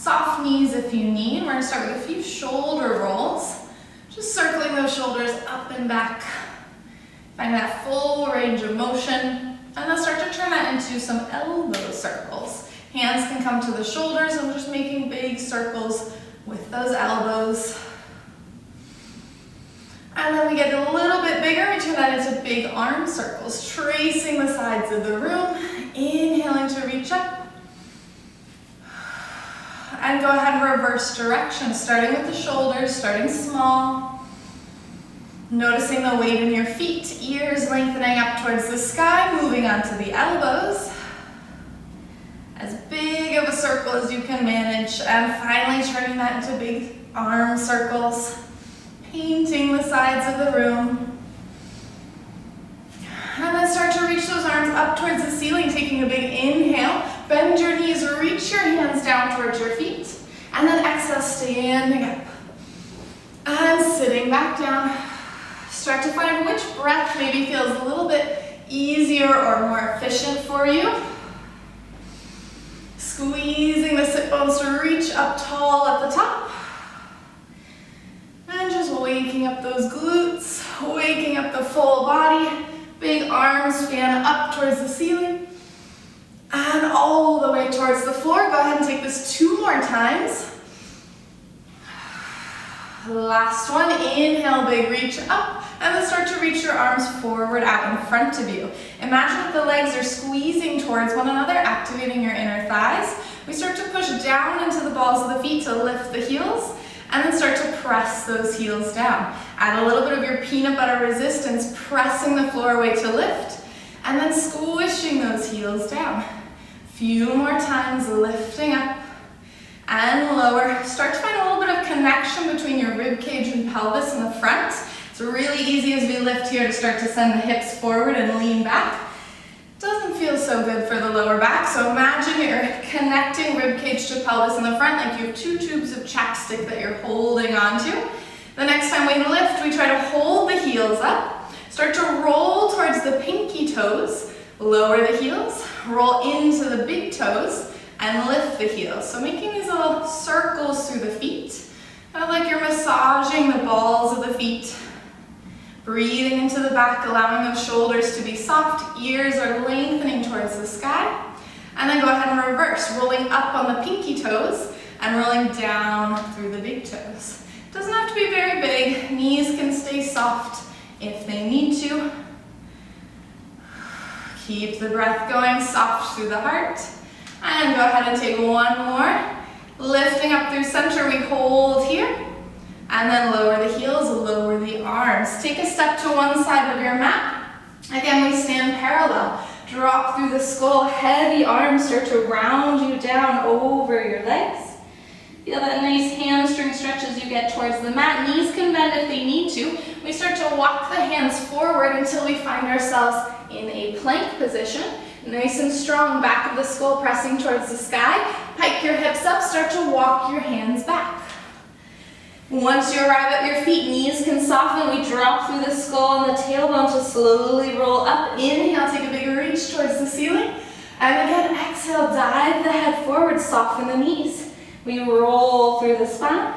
Soft knees if you need. We're gonna start with a few shoulder rolls. Just circling those shoulders up and back. Find that full range of motion. And then start to turn that into some elbow circles. Hands can come to the shoulders and we're just making big circles with those elbows. And then we get a little bit bigger, we turn that into big arm circles, tracing the sides of the room, inhaling to reach up. And go ahead and reverse direction, starting with the shoulders, starting small. Noticing the weight in your feet, ears lengthening up towards the sky, moving onto the elbows. As big of a circle as you can manage, and finally turning that into big arm circles. Painting the sides of the room. And then start to reach those arms up towards the ceiling, taking a big inhale. Bend your knees, reach your hands down towards your feet. And then exhale, standing up. And sitting back down. Start to find which breath maybe feels a little bit easier or more efficient for you. Squeezing the sit bones to reach up tall at the top. And just waking up those glutes, waking up the full body. Big arms span up towards the ceiling. And all the way towards the floor. Go ahead and take this 2 more times. Last one, inhale, big reach up. And then start to reach your arms forward out in front of you. Imagine that the legs are squeezing towards one another, activating your inner thighs. We start to push down into the balls of the feet to lift the heels. And then start to press those heels down. Add a little bit of your peanut butter resistance, pressing the floor away to lift, and then squishing those heels down. Few more times, lifting up and lower. Start to find a little bit of connection between your rib cage and pelvis in the front. It's really easy as we lift here to start to send the hips forward and lean back. Doesn't feel so good for the lower back, so imagine you're connecting rib cage to pelvis in the front like you have 2 tubes of chapstick that you're holding onto. The next time we lift, we try to hold the heels up, start to roll towards the pinky toes, lower the heels, roll into the big toes, and lift the heels. So making these little circles through the feet, kind of like you're massaging the balls of the feet. Breathing into the back, allowing those shoulders to be soft, ears are lengthening towards the sky. And then go ahead and reverse, rolling up on the pinky toes and rolling down through the big toes. Doesn't have to be very big, knees can stay soft if they need to. Keep the breath going, soft through the heart. And go ahead and take 1 more. Lifting up through center, we hold here. And then lower the heels, lower the arms. Take a step to one side of your mat. Again, we stand parallel. Drop through the skull, heavy arms start to round you down over your legs. Feel that nice hamstring stretch as you get towards the mat. Knees can bend if they need to. We start to walk the hands forward until we find ourselves in a plank position. Nice and strong, back of the skull pressing towards the sky. Pike your hips up, start to walk your hands back. Once you arrive at your feet, knees can soften. We drop through the skull and the tailbone to slowly roll up. Inhale, take a big reach towards the ceiling. And again, exhale, dive the head forward, soften the knees. We roll through the spine.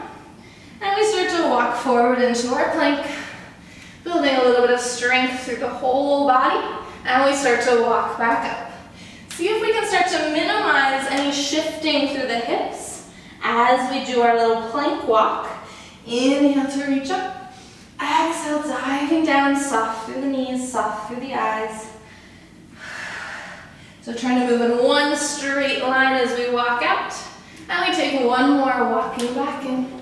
And we start to walk forward into our plank. Building a little bit of strength through the whole body. And we start to walk back up. See if we can start to minimize any shifting through the hips as we do our little plank walk. Inhale to reach up. Exhale, diving down, soft through the knees, soft through the eyes. So trying to move in one straight line as we walk out. And we take 1 more, walking back in.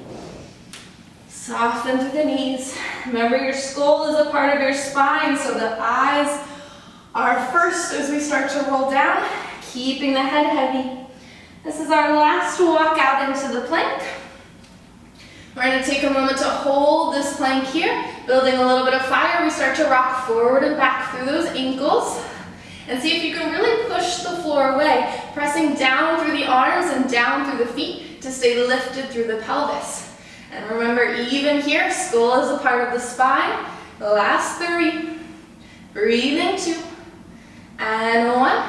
Soften through the knees. Remember, your skull is a part of your spine, so the eyes are first as we start to roll down, keeping the head heavy. This is our last walk out into the plank. We're going to take a moment to hold this plank here, building a little bit of fire. We start to rock forward and back through those ankles. And see if you can really push the floor away, pressing down through the arms and down through the feet to stay lifted through the pelvis. And remember, even here, skull is a part of the spine. The last 3. Breathing 2. And 1.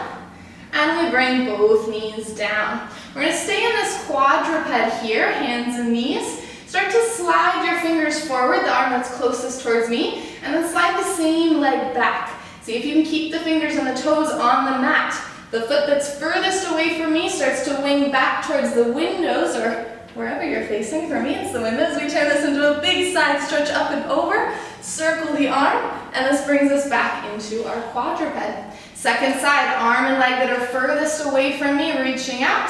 And we bring both knees down. We're going to stay in this quadruped here, hands and knees. Start to slide your fingers forward, the arm that's closest towards me, and then slide the same leg back. See if you can keep the fingers and the toes on the mat. The foot that's furthest away from me starts to wing back towards the windows, or wherever you're facing. For me, it's the windows. We turn this into a big side stretch up and over, circle the arm, and this brings us back into our quadruped. Second side, arm and leg that are furthest away from me, reaching out.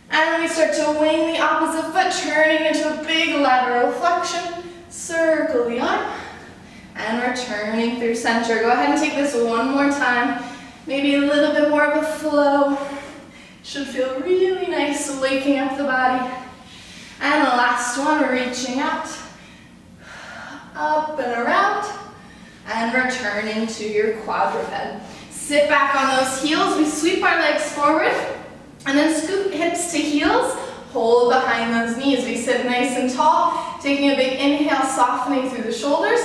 And then we start to wing the opposite foot, turning into a big lateral flexion, circle the arm, and returning through center. Go ahead and take this one more time. Maybe a little bit more of a flow. Should feel really nice waking up the body. And the last one, reaching out, up and around, and returning to your quadruped. Sit back on those heels. We sweep our legs forward, and then scoot hips to heels. Hold behind those knees. We sit nice and tall, taking a big inhale, softening through the shoulders.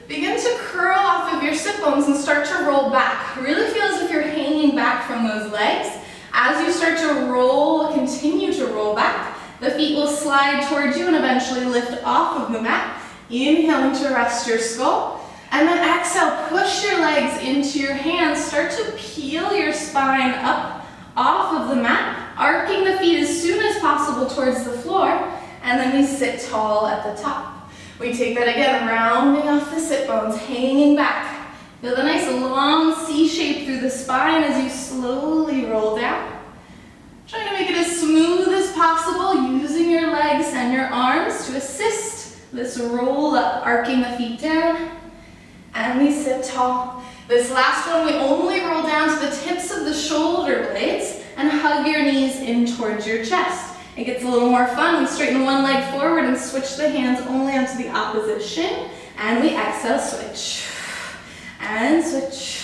Begin to curl off of your sit bones and start to roll back. Really feel as if you're hanging back from those legs. As you start to roll, continue to roll back, the feet will slide towards you and eventually lift off of the mat. Inhaling to rest your skull. And then exhale, push your legs into your hands. Start to peel your spine up off of the mat, arcing the feet as soon as possible towards the floor. And then we sit tall at the top. We take that again, rounding off the sit bones, hanging back. Feel the nice long C shape through the spine as you slowly roll down. Trying to make it as smooth as possible, using your legs and your arms to assist this roll up, arcing the feet down. And we sit tall. This last one, we only roll down to the tips of the shoulder blades and hug your knees in towards your chest. It gets a little more fun. We straighten one leg forward and switch the hands only onto the opposite shin. And we exhale, switch. And switch.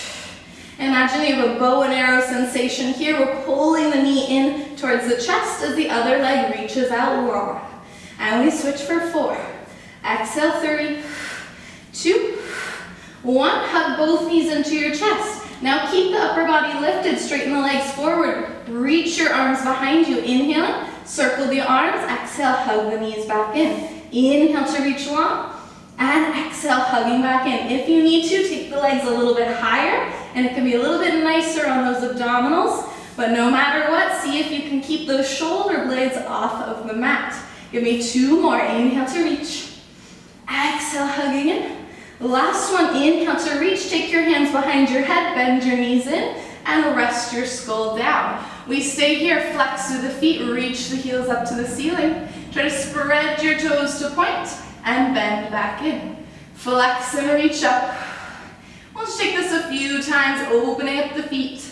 Imagine you have a bow and arrow sensation here. We're pulling the knee in towards the chest as the other leg reaches out long. And we switch for 4. Exhale, 3, 2, 1. Hug both knees into your chest. Now keep the upper body lifted. Straighten the legs forward. Reach your arms behind you. Inhaling. Circle the arms, exhale, hug the knees back in. Inhale to reach long, and exhale, hugging back in. If you need to, take the legs a little bit higher, and it can be a little bit nicer on those abdominals, but no matter what, see if you can keep those shoulder blades off of the mat. Give me 2 more. Inhale to reach. Exhale, hugging in. Last one, inhale to reach. Take your hands behind your head, bend your knees in, and rest your skull down. We stay here, flex through the feet, reach the heels up to the ceiling. Try to spread your toes to point and bend back in. Flex and reach up. We'll just take this a few times, opening up the feet.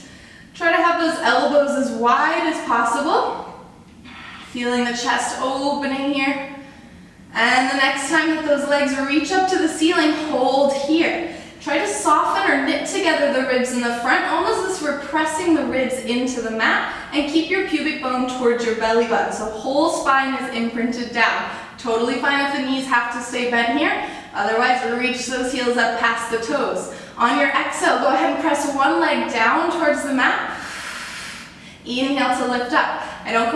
Try to have those elbows as wide as possible. Feeling the chest opening here. And the next time that those legs reach up to the ceiling, hold here. Try to soften or knit together the ribs in the front, almost as we're pressing the ribs into the mat, and keep your pubic bone towards your belly button. So whole spine is imprinted down. Totally fine if the knees have to stay bent here. Otherwise, reach those heels up past the toes. On your exhale, go ahead and press one leg down towards the mat. Inhale to lift up. I don't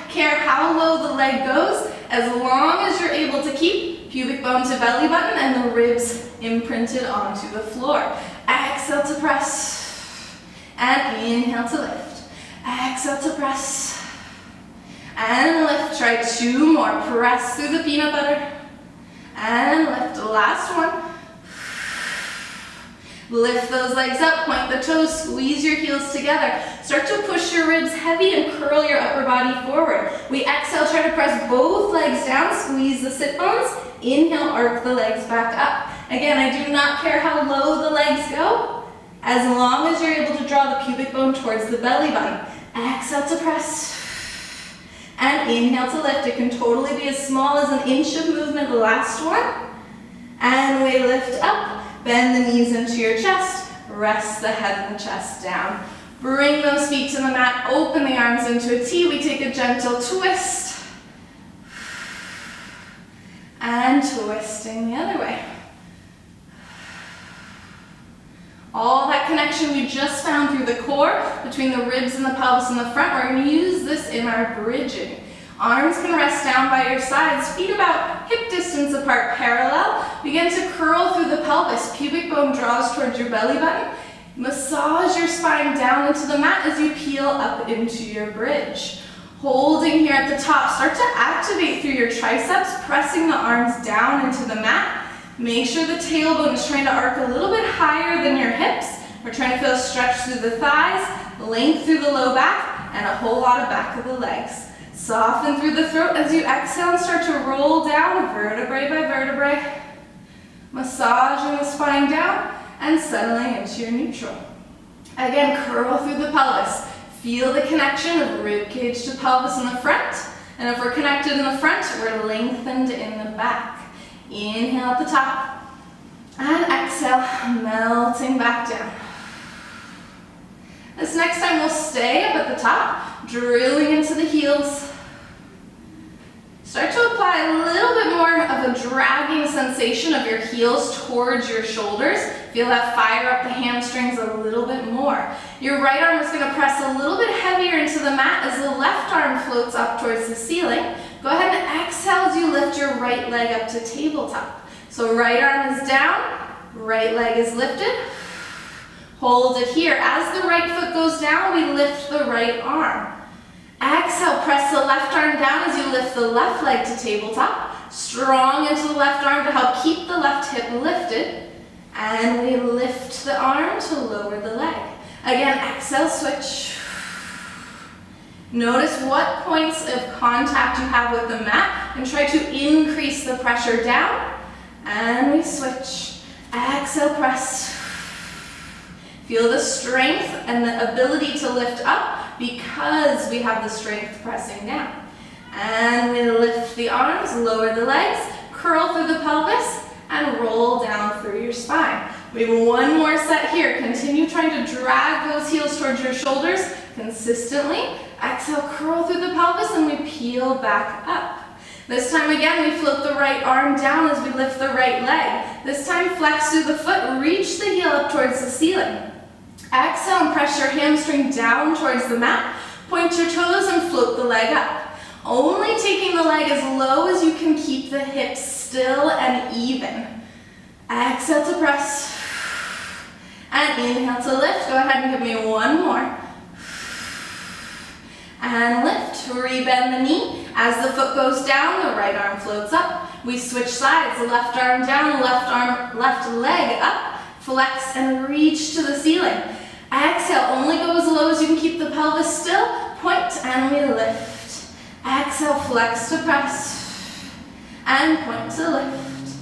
care how low the leg goes, as long as you're able to keep pubic bone to belly button and the ribs imprinted onto the floor. Exhale to press. And inhale to lift. Exhale to press. And lift. Try 2 more. Press through the peanut butter. And lift. Last one. Lift those legs up, point the toes, squeeze your heels together. Start to push your ribs heavy and curl your upper body forward. We exhale, try to press both legs down, squeeze the sit bones. Inhale, arc the legs back up. Again, I do not care how low the legs go, as long as you're able to draw the pubic bone towards the belly button. Exhale to press. And inhale to lift. It can totally be as small as an inch of movement. Last one. And we lift up. Bend the knees into your chest, rest the head and the chest down. Bring those feet to the mat, open the arms into a T. We take a gentle twist. And twisting the other way. All that can connection we just found through the core, between the ribs and the pelvis in the front. We're going to use this in our bridging. Arms can rest down by your sides, feet about hip distance apart, parallel. Begin to curl through the pelvis. Pubic bone draws towards your belly button. Massage your spine down into the mat as you peel up into your bridge. Holding here at the top, start to activate through your triceps, pressing the arms down into the mat. Make sure the tailbone is trying to arc a little bit higher than your hips. We're trying to feel stretch through the thighs, length through the low back, and a whole lot of back of the legs. Soften through the throat as you exhale and start to roll down vertebrae by vertebrae. Massaging the spine down and settling into your neutral. Again, curl through the pelvis. Feel the connection of rib cage to pelvis in the front. And if we're connected in the front, we're lengthened in the back. Inhale at the top. And exhale, melting back down. This next time we'll stay up at the top, drilling into the heels. Start to apply a little bit more of a dragging sensation of your heels towards your shoulders. Feel that fire up the hamstrings a little bit more. Your right arm is going to press a little bit heavier into the mat as the left arm floats up towards the ceiling. Go ahead and exhale as you lift your right leg up to tabletop. So right arm is down, right leg is lifted. Hold it here. As the right foot goes down, we lift the right arm. Exhale, press the left arm down as you lift the left leg to tabletop. Strong into the left arm to help keep the left hip lifted. And we lift the arm to lower the leg. Again, exhale, switch. Notice what points of contact you have with the mat and try to increase the pressure down. And we switch. Exhale, press. Feel the strength and the ability to lift up because we have the strength pressing down. And we lift the arms, lower the legs, curl through the pelvis, and roll down through your spine. We have one more set here. Continue trying to drag those heels towards your shoulders consistently. Exhale, curl through the pelvis, and we peel back up. This time again, we float the right arm down as we lift the right leg. This time, flex through the foot, reach the heel up towards the ceiling. Exhale and press your hamstring down towards the mat. Point your toes and float the leg up. Only taking the leg as low as you can keep the hips still and even. Exhale to press. And inhale to lift. Go ahead and give me one more. And lift. Rebend the knee. As the foot goes down, the right arm floats up. We switch sides. The left arm down, left leg up. Flex and reach to the ceiling. Exhale, only go as low as you can keep the pelvis still. Point and we lift. Exhale, flex to press. And point to lift.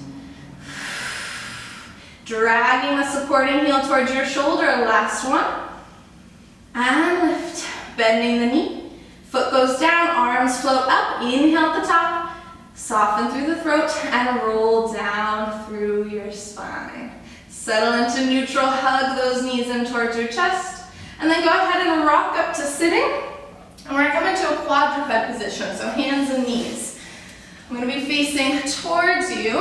Dragging the supporting heel towards your shoulder, last one. And lift. Bending the knee. Foot goes down, arms float up. Inhale at the top. Soften through the throat and roll down through your spine. Settle into neutral, hug those knees in towards your chest, and then go ahead and rock up to sitting. And we're going to come into a quadruped position, so hands and knees. I'm going to be facing towards you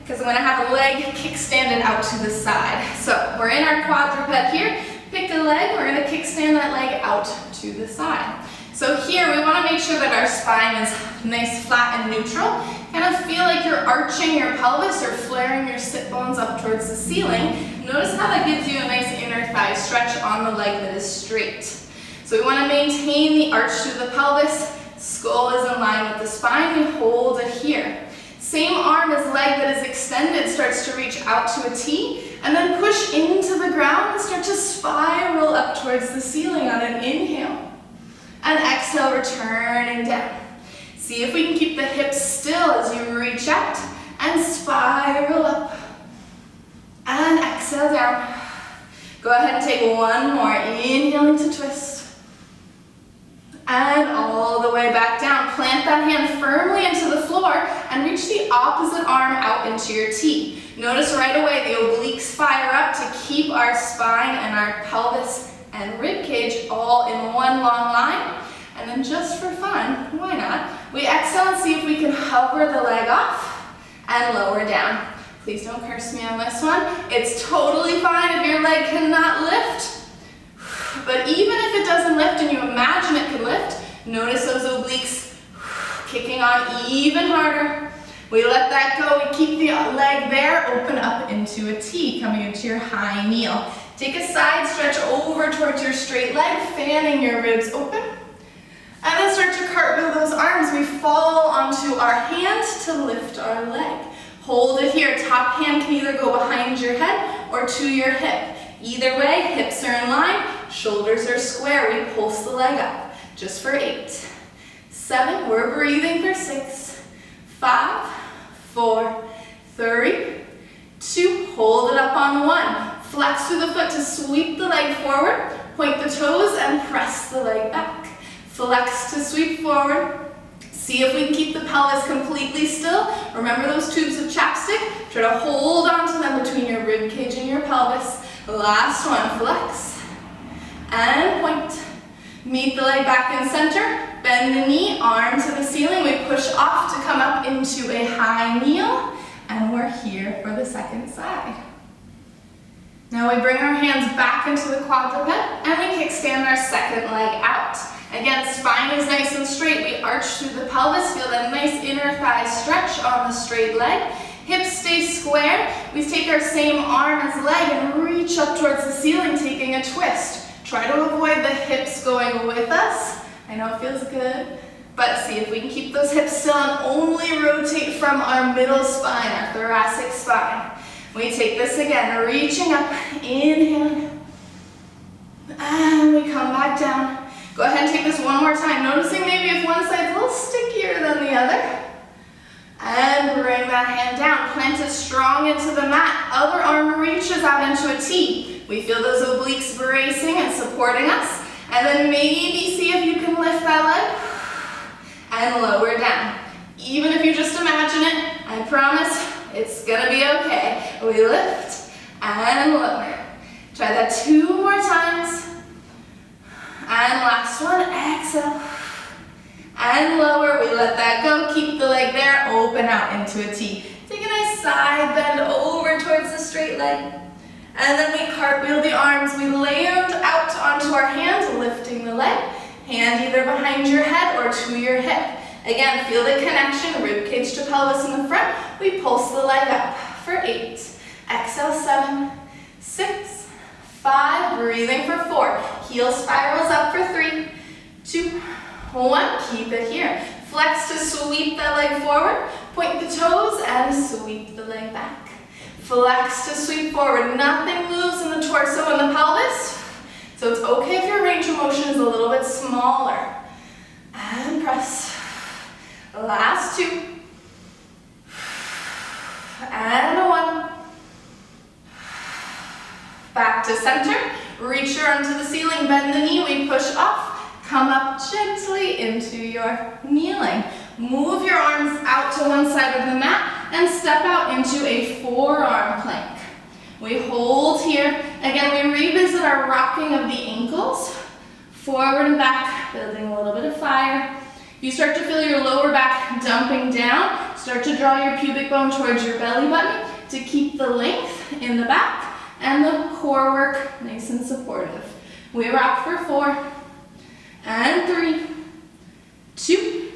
because I'm going to have a leg kickstanded out to the side. So we're in our quadruped here. Pick a leg, we're going to kickstand that leg out to the side. So here we want to make sure that our spine is nice, flat, and neutral. Kind of feel like you're arching your pelvis or flaring your sit bones up towards the ceiling. Notice how that gives you a nice inner thigh stretch on the leg that is straight. So we want to maintain the arch through the pelvis. Skull is in line with the spine. We hold it here. Same arm as leg that is extended starts to reach out to a T, and then push into the ground and start to spiral up towards the ceiling on an inhale. And exhale, returning down. See if we can keep the hips still as you reach out and spiral up. And exhale down. Go ahead and take one more. Inhaling to twist. And all the way back down. Plant that hand firmly into the floor and reach the opposite arm out into your T. Notice right away the obliques fire up to keep our spine and our pelvis and rib cage all in one long line. And then just for fun, why not? We exhale and see if we can hover the leg off and lower down. Please don't curse me on this one. It's totally fine if your leg cannot lift. But even if it doesn't lift and you imagine it can lift, notice those obliques kicking on even harder. We let that go, we keep the leg there, open up into a T, coming into your high kneel. Take a side stretch over towards your straight leg, fanning your ribs open. And then start to cartwheel those arms. We fall onto our hand to lift our leg. Hold it here. Top hand can either go behind your head or to your hip. Either way, hips are in line, shoulders are square. We pulse the leg up. Just for 8, 7, we're breathing for 6, 5, 4, 3, 2, hold it up on 1. Flex through the foot to sweep the leg forward, point the toes and press the leg back. Flex to sweep forward. See if we can keep the pelvis completely still. Remember those tubes of chapstick? Try to hold on to them between your rib cage and your pelvis. Last one, flex and point. Meet the leg back in center. Bend the knee, arm to the ceiling. We push off to come up into a high kneel. And we're here for the second side. Now we bring our hands back into the quadruped and we kickstand our second leg out. Again, spine is nice and straight. We arch through the pelvis, feel that nice inner thigh stretch on the straight leg. Hips stay square. We take our same arm as leg and reach up towards the ceiling, taking a twist. Try to avoid the hips going with us. I know it feels good, but see if we can keep those hips still and only rotate from our middle spine, our thoracic spine. We take this again, reaching up, inhaling, and we come back down. Go ahead and take this one more time, noticing maybe if one side's a little stickier than the other. And bring that hand down, plant it strong into the mat. Other arm reaches out into a T. We feel those obliques bracing and supporting us. And then maybe see if you can lift that leg and lower down. Even if you just imagine it, I promise it's gonna be okay. We lift and lower. Try that 2 more times. And last one, exhale. And lower, we let that go. Keep the leg there, open out into a T. Take a nice side bend over towards the straight leg. And then we cartwheel the arms. We land out onto our hand, lifting the leg. Hand either behind your head or to your hip. Again, feel the connection, rib cage to pelvis in the front. We pulse the leg up for 8. Exhale, 7, 6, 5, breathing for 4. Heel spirals up for 3, 2, 1. Keep it here. Flex to sweep that leg forward. Point the toes and sweep the leg back. Flex to sweep forward. Nothing moves in the torso and the pelvis. So it's okay if your range of motion is a little bit smaller. And press. Last 2. And 1. Back to center. Reach your arm to the ceiling, bend the knee, we push off. Come up gently into your kneeling. Move your arms out to one side of the mat and step out into a forearm plank. We hold here. Again, we revisit our rocking of the ankles. Forward and back, building a little bit of fire. You start to feel your lower back dumping down. Start to draw your pubic bone towards your belly button to keep the length in the back and the core work nice and supportive. We rock for 4 and 3, 2,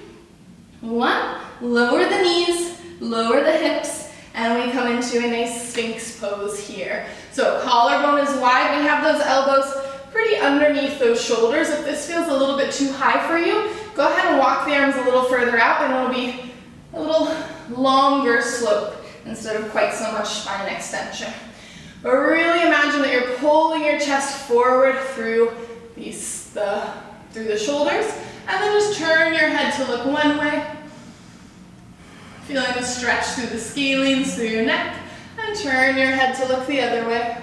1. Lower the knees, lower the hips, and we come into a nice Sphinx pose here. So collarbone is wide. We have those elbows pretty underneath those shoulders. If this feels a little bit too high for you, go ahead and walk the arms a little further out and it'll be a little longer slope instead of quite so much spine extension. But really imagine that you're pulling your chest forward through the shoulders, and then just turn your head to look one way. Feeling the stretch through the scalenes, through your neck, and turn your head to look the other way.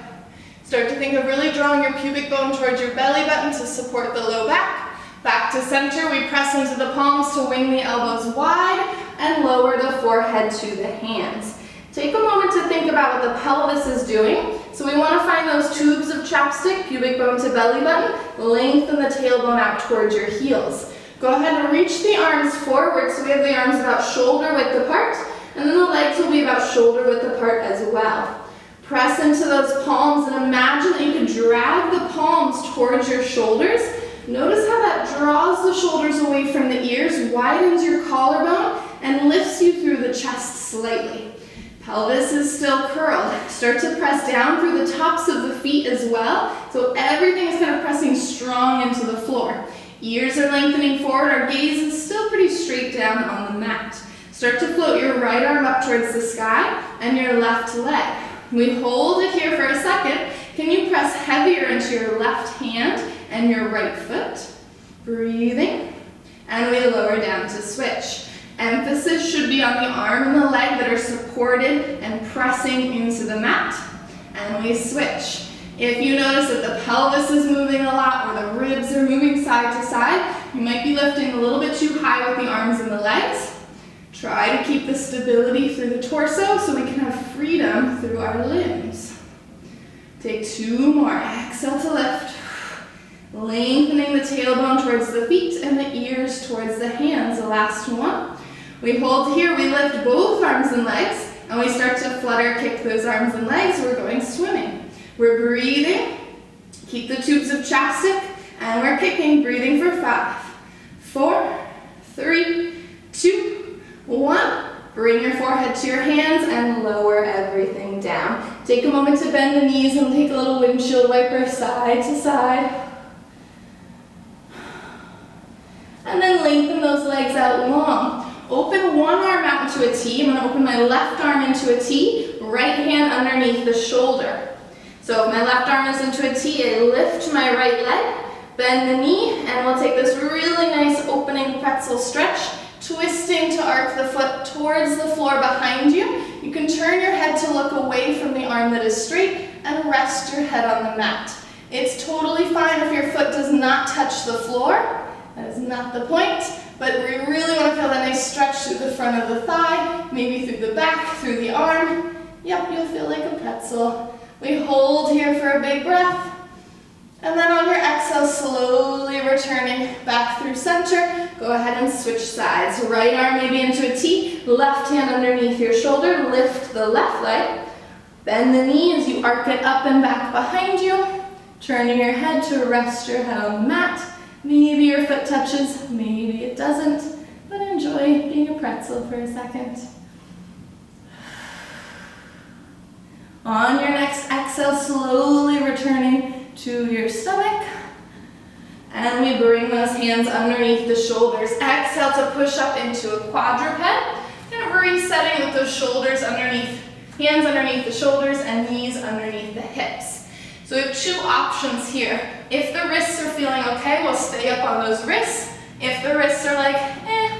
Start to think of really drawing your pubic bone towards your belly button to support the low back. Back to center, we press into the palms to wing the elbows wide and lower the forehead to the hands. Take a moment to think about what the pelvis is doing. So we want to find those tubes of chapstick, pubic bone to belly button, lengthen the tailbone out towards your heels. Go ahead and reach the arms forward so we have the arms about shoulder width apart, and then the legs will be about shoulder width apart as well. Press into those palms and imagine that you can drag the palms towards your shoulders. Notice how that draws the shoulders away from the ears, widens your collarbone, and lifts you through the chest slightly. Pelvis is still curled. Start to press down through the tops of the feet as well, so everything is kind of pressing strong into the floor. Ears are lengthening forward, our gaze is still pretty straight down on the mat. Start to float your right arm up towards the sky and your left leg. We hold it here for a second. Can you press heavier into your left hand and your right foot? Breathing. And we lower down to switch. Emphasis should be on the arm and the leg that are supported and pressing into the mat. And we switch. If you notice that the pelvis is moving a lot or the ribs are moving side to side, you might be lifting a little bit too high with the arms and the legs. Try to keep the stability through the torso so we can have freedom through our limbs. Take 2 more. Exhale to lift. Lengthening the tailbone towards the feet and the ears towards the hands. The last one. We hold here, we lift both arms and legs, and we start to flutter kick those arms and legs. We're going swimming. We're breathing. Keep the tubes of chapstick, and we're kicking, breathing for 5, 4, 3, 2, 1. Bring your forehead to your hands and lower everything down. Take a moment to bend the knees and take a little windshield wiper side to side. And then lengthen those legs out long. Open one arm out into a T. I'm going to open my left arm into a T, right hand underneath the shoulder. So if my left arm is into a T, I lift my right leg, bend the knee, and we'll take this really nice opening pretzel stretch, twisting to arc the foot towards the floor behind you. You can turn your head to look away from the arm that is straight and rest your head on the mat. It's totally fine if your foot does not touch the floor. That is not the point, but we really want to feel that nice stretch through the front of the thigh, maybe through the back, through the arm. Yep, you'll feel like a pretzel. We hold here for a big breath, and then on your exhale, slowly returning back through center. Go ahead and switch sides. Right arm maybe into a T, left hand underneath your shoulder, lift the left leg, bend the knee as you arc it up and back behind you, turning your head to rest your head on the mat. Maybe your foot touches, maybe it doesn't, but enjoy being a pretzel for a second. On your next exhale, slowly returning to your stomach. And we bring those hands underneath the shoulders. Exhale to push up into a quadruped. Kind of resetting with those shoulders underneath, hands underneath the shoulders and knees underneath the hips. So we have 2 options here. If the wrists are feeling okay, we'll stay up on those wrists. If the wrists are like,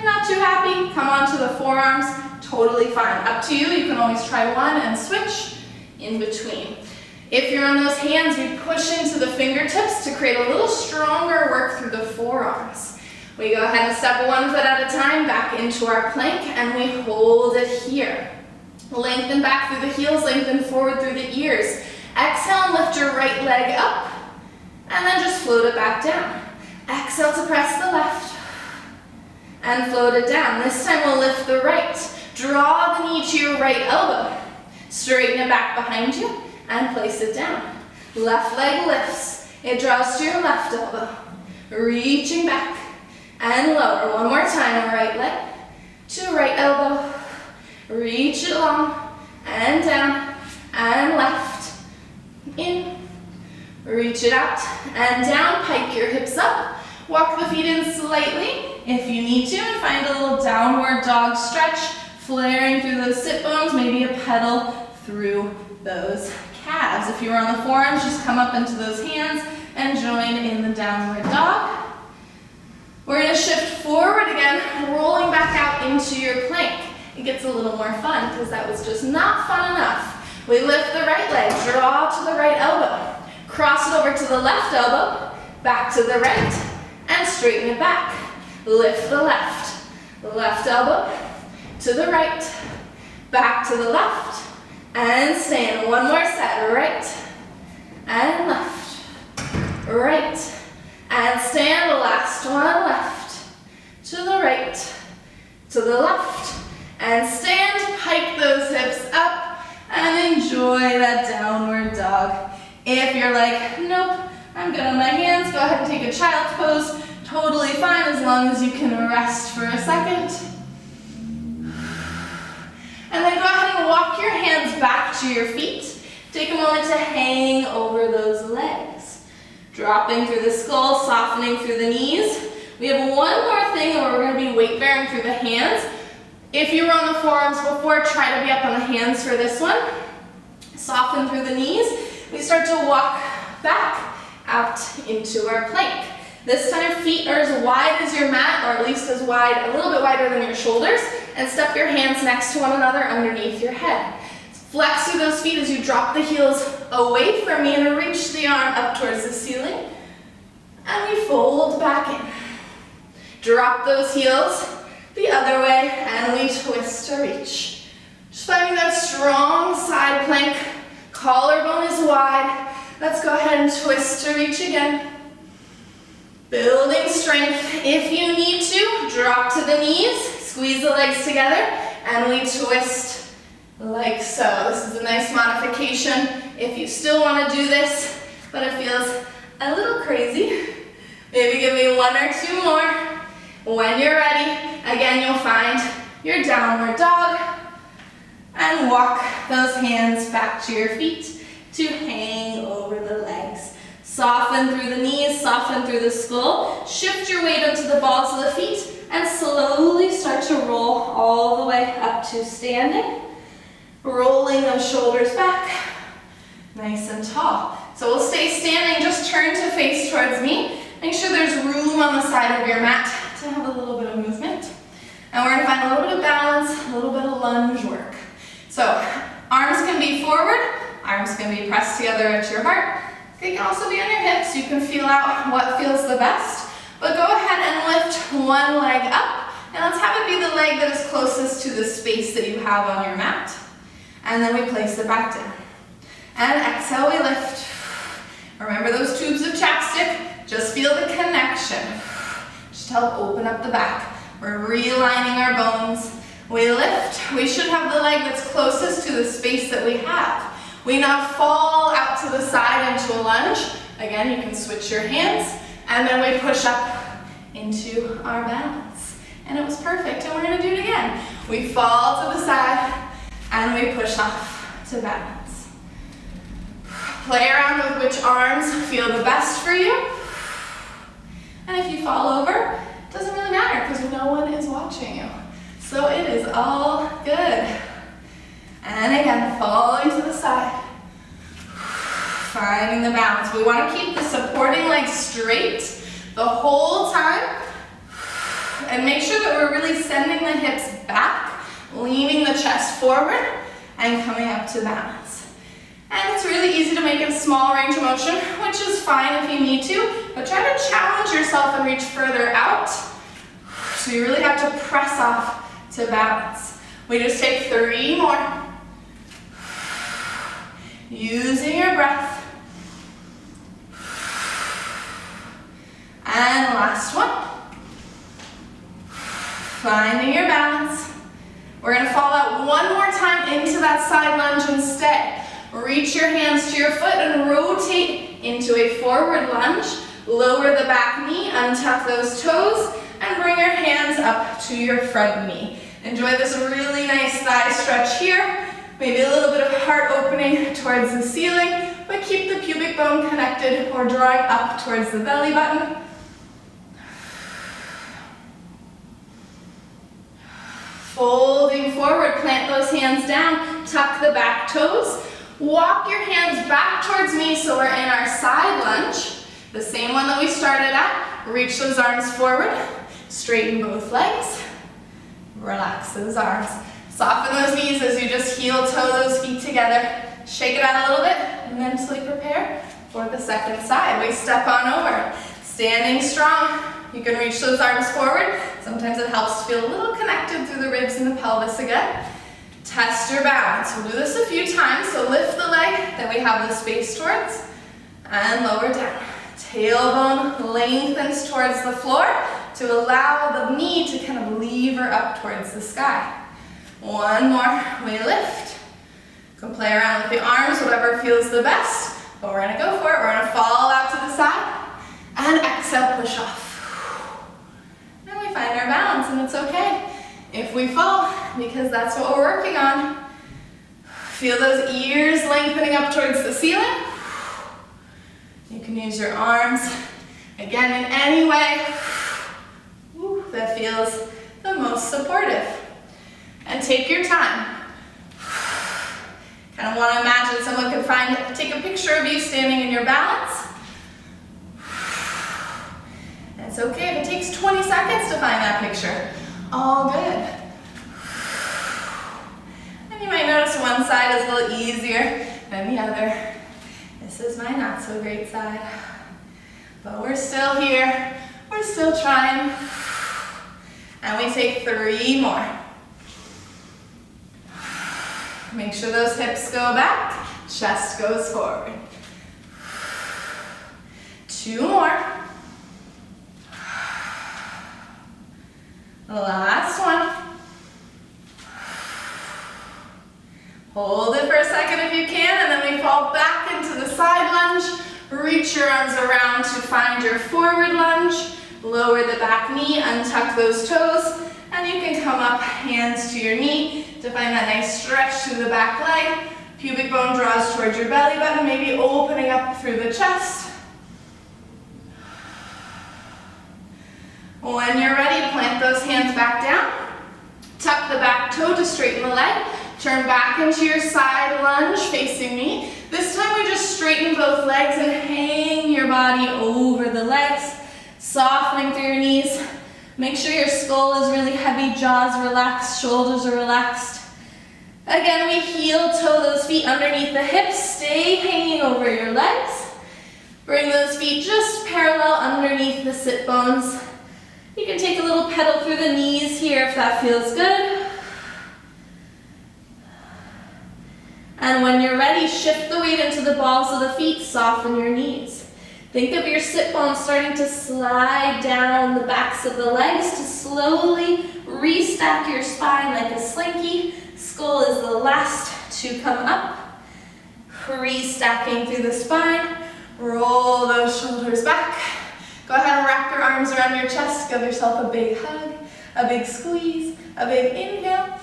not too happy, come on to the forearms, totally fine. Up to you, you can always try one and switch in between. If you're on those hands, we push into the fingertips to create a little stronger work through the forearms. We go ahead and step 1 foot at a time back into our plank, and we hold it here. Lengthen back through the heels, lengthen forward through the ears. Exhale and lift your right leg up, and then just float it back down. Exhale to press the left, and float it down. This time we'll lift the right. Draw the knee to your right elbow. Straighten it back behind you, and place it down. Left leg lifts. It draws to your left elbow. Reaching back, and lower. One more time, right leg to right elbow. Reach it long, and down, and left. In, reach it out, and down, pike your hips up, walk the feet in slightly if you need to, and find a little downward dog stretch, flaring through those sit bones, maybe a pedal through those calves. If you are on the forearms, just come up into those hands and join in the downward dog. We're going to shift forward again, rolling back out into your plank. It gets a little more fun because that was just not fun enough. We lift the right leg, draw to the right elbow, cross it over to the left elbow, back to the right, and straighten it back. Lift the left elbow to the right, back to the left, and stand. One more set, right and left, right, and stand. Last one, left, to the right, to the left, and stand. Pike those hips up. And enjoy that downward dog. If you're like, nope, I'm good on my hands, go ahead and take a child's pose. Totally fine as long as you can rest for a second. And then go ahead and walk your hands back to your feet. Take a moment to hang over those legs. Dropping through the skull, softening through the knees. We have one more thing where we're going to be weight bearing through the hands. If you were on the forearms before, try to be up on the hands for this one. Soften through the knees. We start to walk back out into our plank. This time your feet are as wide as your mat, or at least as wide, a little bit wider than your shoulders, and step your hands next to one another underneath your head. Flex through those feet as you drop the heels away from me and reach the arm up towards the ceiling. And we fold back in. Drop those heels the other way, and we twist to reach. Just finding that strong side plank. Collarbone is wide. Let's go ahead and twist to reach again. Building strength. If you need to, drop to the knees, squeeze the legs together, and we twist like so. This is a nice modification if you still want to do this, but it feels a little crazy. Maybe give me one or two more. When you're ready, again, you'll find your downward dog and walk those hands back to your feet to hang over the legs. Soften through the knees, soften through the skull. Shift your weight onto the balls of the feet and slowly start to roll all the way up to standing. Rolling those shoulders back, nice and tall. So we'll stay standing, just turn to face towards me. Make sure there's room on the side of your mat to have a little bit of movement. And we're gonna find a little bit of balance, a little bit of lunge work. So arms can be forward, arms can be pressed together at your heart. They can also be on your hips. You can feel out what feels the best. But go ahead and lift one leg up. And let's have it be the leg that is closest to the space that you have on your mat. And then we place it back down. And exhale, we lift. Remember those tubes of chapstick? Just feel the connection. Just help open up the back. We're realigning our bones. We lift. We should have the leg that's closest to the space that we have. We now fall out to the side into a lunge. Again, you can switch your hands. And then we push up into our balance. And it was perfect. And we're going to do it again. We fall to the side and we push off to balance. Play around with which arms feel the best for you. And if you fall over, it doesn't really matter because no one is watching you. So it is all good. And again, falling to the side. Finding the balance. We want to keep the supporting leg straight the whole time. And make sure that we're really sending the hips back, leaning the chest forward, and coming up to balance. And it's really easy to make a small range of motion, which is fine if you need to, but try to challenge yourself and reach further out. So you really have to press off to balance. We just take 3 more. Using your breath. And last one. Finding your balance. We're going to fall out one more time into that side lunge and stay. Reach your hands to your foot and rotate into a forward lunge. Lower the back knee, untuck those toes, and bring your hands up to your front knee. Enjoy this really nice thigh stretch here. Maybe a little bit of heart opening towards the ceiling, but keep the pubic bone connected or drawing up towards the belly button. Folding forward, plant those hands down, tuck the back toes. Walk your hands back towards me so we're in our side lunge. The same one that we started at. Reach those arms forward. Straighten both legs. Relax those arms. Soften those knees as you just heel toe those feet together. Shake it out a little bit and mentally prepare for the second side. We step on over. Standing strong. You can reach those arms forward. Sometimes it helps to feel a little connected through the ribs and the pelvis again. Test your balance. We'll do this a few times. So lift the leg that we have the space towards and lower down. Tailbone lengthens towards the floor to allow the knee to kind of lever up towards the sky. One more. We lift. Go play around with the arms, whatever feels the best, but we're gonna go for it. We're gonna fall out to the side and exhale, push off. And we find our balance, and it's okay if we fall, because that's what we're working on. Feel those ears lengthening up towards the ceiling. You can use your arms, again, in any way that feels the most supportive. And take your time. Kind of want to imagine someone could take a picture of you standing in your balance. And it's okay if it takes 20 seconds to find that picture. All good. And you might notice one side is a little easier than the other. This is my not so great side. But we're still here. We're still trying. And we take 3 more. Make sure those hips go back, chest goes forward. 2 more. Last one. Hold it for a second if you can, and then we fall back into the side lunge. Reach your arms around to find your forward lunge. Lower the back knee, untuck those toes, and you can come up, hands to your knee, to find that nice stretch through the back leg. Pubic bone draws towards your belly button, maybe opening up through the chest. When you're ready, plant those hands back down. Tuck the back toe to straighten the leg. Turn back into your side lunge facing me. This time we just straighten both legs and hang your body over the legs, softening through your knees. Make sure your skull is really heavy, jaws relaxed, shoulders are relaxed. Again, we heel toe those feet underneath the hips, stay hanging over your legs. Bring those feet just parallel underneath the sit bones. You can take a little pedal through the knees here if that feels good. And when you're ready, shift the weight into the balls of the feet, soften your knees. Think of your sit bones starting to slide down the backs of the legs to slowly restack your spine like a slinky. Skull is the last to come up. Restacking through the spine. Roll those shoulders back. Go ahead and wrap your arms around your chest. Give yourself a big hug, a big squeeze, a big inhale,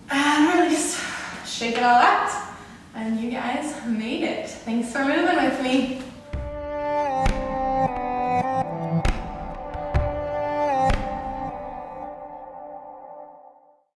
and release. Shake it all out. And you guys made it. Thanks for moving with me.